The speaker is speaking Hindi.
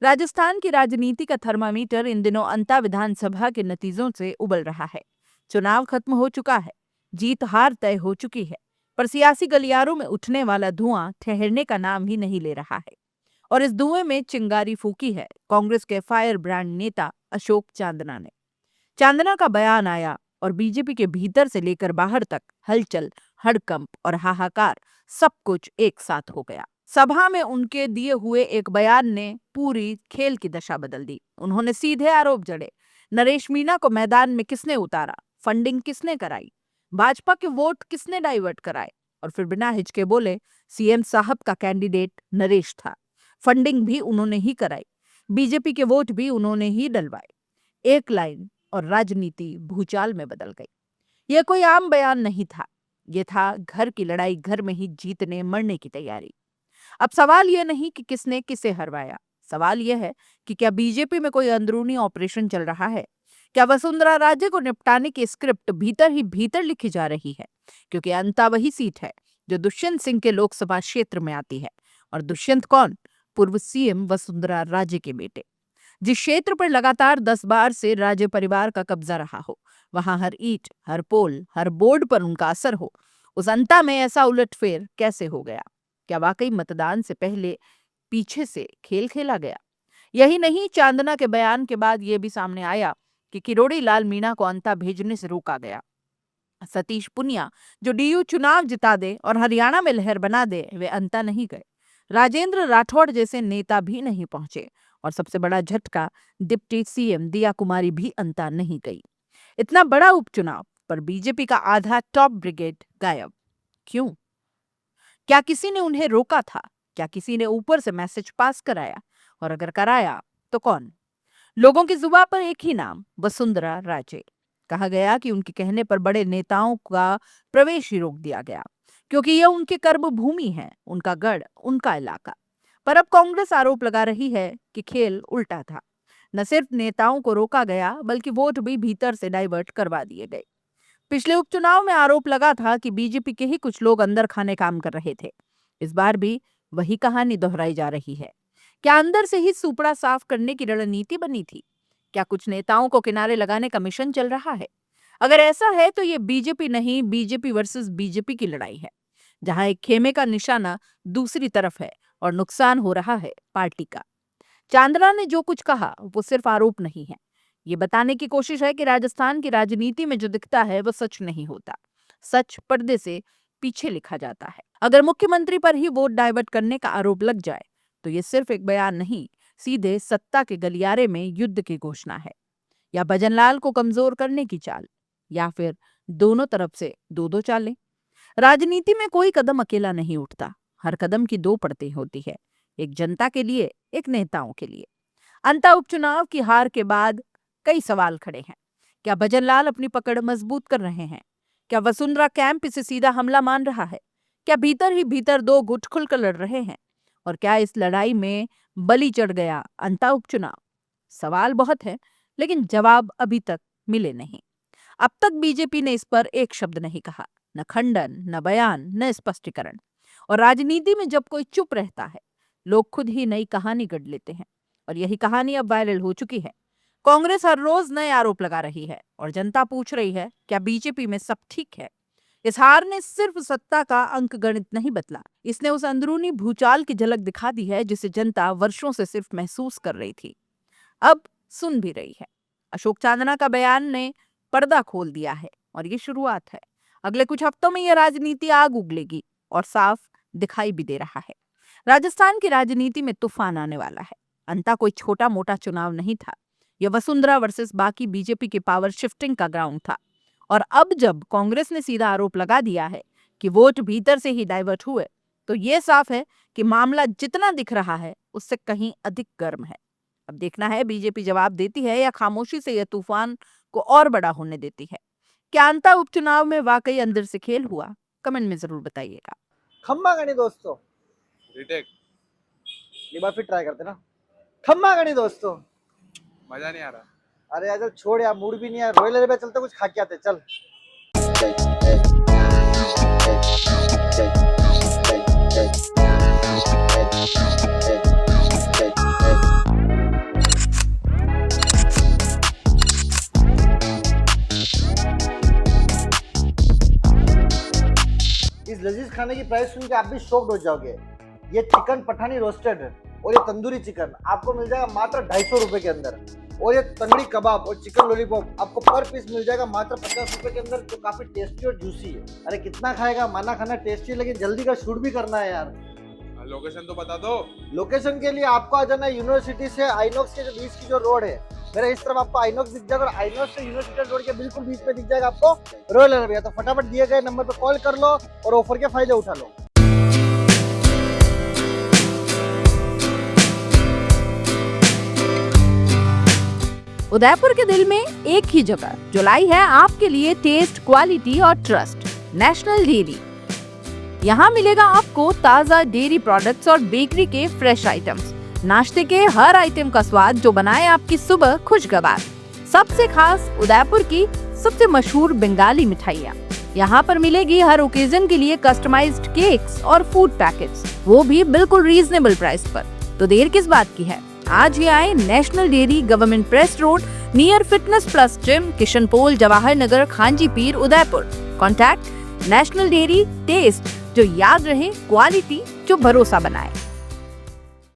राजस्थान की राजनीति का थर्मामीटर इन दिनों अंता विधानसभा के नतीजों से उबल रहा है। चुनाव खत्म हो चुका है, जीत हार तय हो चुकी है, पर सियासी गलियारों में उठने वाला धुआं ठहरने का नाम ही नहीं ले रहा है। और इस धुएं में चिंगारी फूकी है कांग्रेस के फायर ब्रांड नेता अशोक चांदना ने। चांदना का बयान आया और बीजेपी के भीतर से लेकर बाहर तक हलचल, हड़कंप और हाहाकार सब कुछ एक साथ हो गया। सभा में उनके दिए हुए एक बयान ने पूरी खेल की दशा बदल दी। उन्होंने सीधे आरोप जड़े। नरेश मीणा को मैदान में किसने उतारा, फंडिंग किसने कराई, भाजपा के वोट किसने डाइवर्ट कराए, और फिर बिना हिचके बोले सीएम साहब का कैंडिडेट नरेश था, फंडिंग भी उन्होंने ही कराई, बीजेपी के वोट भी उन्होंने ही डलवाए। एक लाइन और राजनीति भूचाल में बदल गई। यह कोई आम बयान नहीं था, यह था घर की लड़ाई घर में ही जीतने मरने की तैयारी। अब सवाल यह नहीं कि किसने किसे हरवाया, सवाल यह है कि क्या बीजेपी में कोई अंदरूनी ऑपरेशन चल रहा है? क्या वसुंधरा राजे को निपटाने की स्क्रिप्ट भीतर ही भीतर लिखी जा रही है? क्योंकि अंता वही सीट है जो दुष्यंत सिंह के लोकसभा क्षेत्र में आती है। और दुष्यंत कौन? पूर्व सीएम वसुंधरा राजे के बेटे। जिस क्षेत्र पर लगातार 10 बार से राजे परिवार का कब्जा रहा हो, वहां हर ईंट, हर पोल, हर बोर्ड पर उनका असर हो, उस अंता में ऐसा उलटफेर कैसे हो गया? क्या वाकई मतदान से पहले पीछे से खेल खेला गया? यही नहीं, चांदना के बयान के बाद यह भी सामने आया कि किरोड़ी लाल मीणा को अंता भेजने से रोका गया। सतीश पुनिया, जो डीयू चुनाव जिता दे और हरियाणा में लहर बना दे, वे अंता नहीं गए। राजेंद्र राठौड़ जैसे नेता भी नहीं पहुंचे। और सबसे बड़ा झटका, डिप्टी सीएम दिया कुमारी भी अंता नहीं गई। इतना बड़ा उपचुनाव पर बीजेपी का आधा टॉप ब्रिगेड गायब। क्यों? क्या किसी ने उन्हें रोका था? क्या किसी ने ऊपर से मैसेज पास कराया? और अगर कराया तो कौन? लोगों की जुबान पर एक ही नाम, वसुंधरा राजे। कहा गया कि उनके कहने पर बड़े नेताओं का प्रवेश ही रोक दिया गया, क्योंकि यह उनके कर्म भूमि है, उनका गढ़, उनका इलाका। पर अब कांग्रेस आरोप लगा रही है कि खेल उल्टा था। न सिर्फ नेताओं को रोका गया, बल्कि वोट भी भीतर से डाइवर्ट करवा दिए गए। पिछले उपचुनाव में आरोप लगा था कि बीजेपी के ही कुछ लोग अंदर खाने काम कर रहे थे। इस बार भी वही कहानी दोहराई जा रही है। क्या अंदर से ही सुपड़ा साफ करने की रणनीति बनी थी? क्या कुछ नेताओं को किनारे लगाने का मिशन चल रहा है? अगर ऐसा है तो ये बीजेपी नहीं, बीजेपी वर्सेस बीजेपी की लड़ाई है, जहां एक खेमे का निशाना दूसरी तरफ है और नुकसान हो रहा है पार्टी का। चांदना ने जो कुछ कहा वो सिर्फ आरोप नहीं है, ये बताने की कोशिश है कि राजस्थान की राजनीति में जो दिखता है वो सच नहीं होता। सच पर्दे से पीछे लिखा जाता है। अगर मुख्यमंत्री पर ही वोट डाइवर्ट करने का आरोप लग जाए तो ये सिर्फ एक बयान नहीं, सीधे सत्ता के गलियारे में युद्ध की घोषणा है। या भजनलाल को कमजोर करने की चाल, या फिर दोनों तरफ से दो दो चालें। राजनीति में कोई कदम अकेला नहीं उठता, हर कदम की दो परतें होती है, एक जनता के लिए, एक नेताओं के लिए। अंता उपचुनाव की हार के बाद कई सवाल खड़े हैं। क्या भजनलाल अपनी पकड़ मजबूत कर रहे हैं? क्या वसुंधरा कैंप इसे सीधा हमला मान रहा है? क्या भीतर ही भीतर दो गुट खुलकर लड़ रहे हैं? और क्या इस लड़ाई में बलि चढ़ गया अंता उपचुनाव? सवाल बहुत है, लेकिन जवाब अभी तक मिले नहीं। अब तक बीजेपी ने इस पर एक शब्द नहीं कहा, न खंडन, न बयान, न स्पष्टीकरण। और राजनीति में जब कोई चुप रहता है, लोग खुद ही नई कहानी गढ़ लेते हैं, और यही कहानी अब वायरल हो चुकी है। कांग्रेस हर रोज नए आरोप लगा रही है और जनता पूछ रही है, क्या बीजेपी में सब ठीक है? इस हार ने सिर्फ सत्ता का अंकगणित नहीं बदला, इसने उस अंदरूनी भूचाल की झलक दिखा दी है जिसे जनता वर्षों से सिर्फ महसूस कर रही थी, अब सुन भी रही है। अशोक चांदना का बयान ने पर्दा खोल दिया है और ये शुरुआत है। अगले कुछ हफ्तों में यह राजनीति आग उगलेगी और साफ दिखाई भी दे रहा है। राजस्थान की राजनीति में तूफान आने वाला है। अंता कोई छोटा मोटा चुनाव नहीं था, यह वसुंधरा वर्सेस बाकी बीजेपी की पावर शिफ्टिंग का ग्राउंड था। और अब जब कांग्रेस ने सीधा आरोप लगा दिया है कि वोट भीतर से ही डाइवर्ट हुए, तो यह साफ है कि मामला जितना दिख रहा है उससे कहीं अधिक गर्म है। अब देखना है बीजेपी जवाब देती है या खामोशी से यह तूफान को और बड़ा होने देती है। क्या अंता उपचुनाव में वाकई अंदर से खेल हुआ? कमेंट में जरूर बताइएगा। खम्मा गणी दोस्तों, रिटेक एक बार फिर ट्राई करते ना। खम्मा गणी दोस्तों, मजा नहीं आ रहा। अरे यार छोड़ यार, मूड भी नहीं है। रॉयल पे चलते, कुछ खा के आते, चल। खाने की प्राइस सुन के आप भी शॉक्ड हो जाओगे। ये चिकन पठानी रोस्टेड और ये तंदूरी चिकन आपको मिल जाएगा मात्र 250 रुपए के अंदर, और ये तंगड़ी कबाब और चिकन लॉलीपॉप आपको पर पीस मिल जाएगा मात्र 50 रुपए के अंदर, जो काफी टेस्टी और जूसी है। अरे कितना खाएगा, माना खाना टेस्टी है, लेकिन जल्दी का शूट भी करना है यार। लोकेशन तो बता दो। लोकेशन के लिए आपको आ जाना है यूनिवर्सिटी से आइनॉक्स के जो बीच की जो रोड है, मेरे इस तरफ आपको आइनॉक्स दिख जाएगा, और आइनॉक्स से यूनिवर्सिटी रोड के बिल्कुल बीच में दिख जाएगा आपको रॉयल अरेबिया। तो फटाफट दिए गए नंबर पर कॉल कर लो और ऑफर के फायदे उठा लो। उदयपुर के दिल में एक ही जगह जो लाई है आपके लिए टेस्ट, क्वालिटी और ट्रस्ट, नेशनल डेयरी। यहाँ मिलेगा आपको ताज़ा डेयरी प्रोडक्ट्स और बेकरी के फ्रेश आइटम्स, नाश्ते के हर आइटम का स्वाद जो बनाए आपकी सुबह खुशगवार। सबसे खास उदयपुर की सबसे मशहूर बंगाली मिठाइयाँ। यहाँ पर मिलेगी हर ओकेजन के लिए कस्टमाइज्ड केक्स और फूड पैकेट्स, वो भी बिल्कुल रीजनेबल प्राइस पर। तो देर किस बात की है, आज ही आए national dairy, government press road, near fitness plus gym, Kishan Pol, Jawahar Nagar, Khanchi Peer, Udaipur. Contact national dairy, taste जो याद रहे, क्वालिटी जो भरोसा बनाए।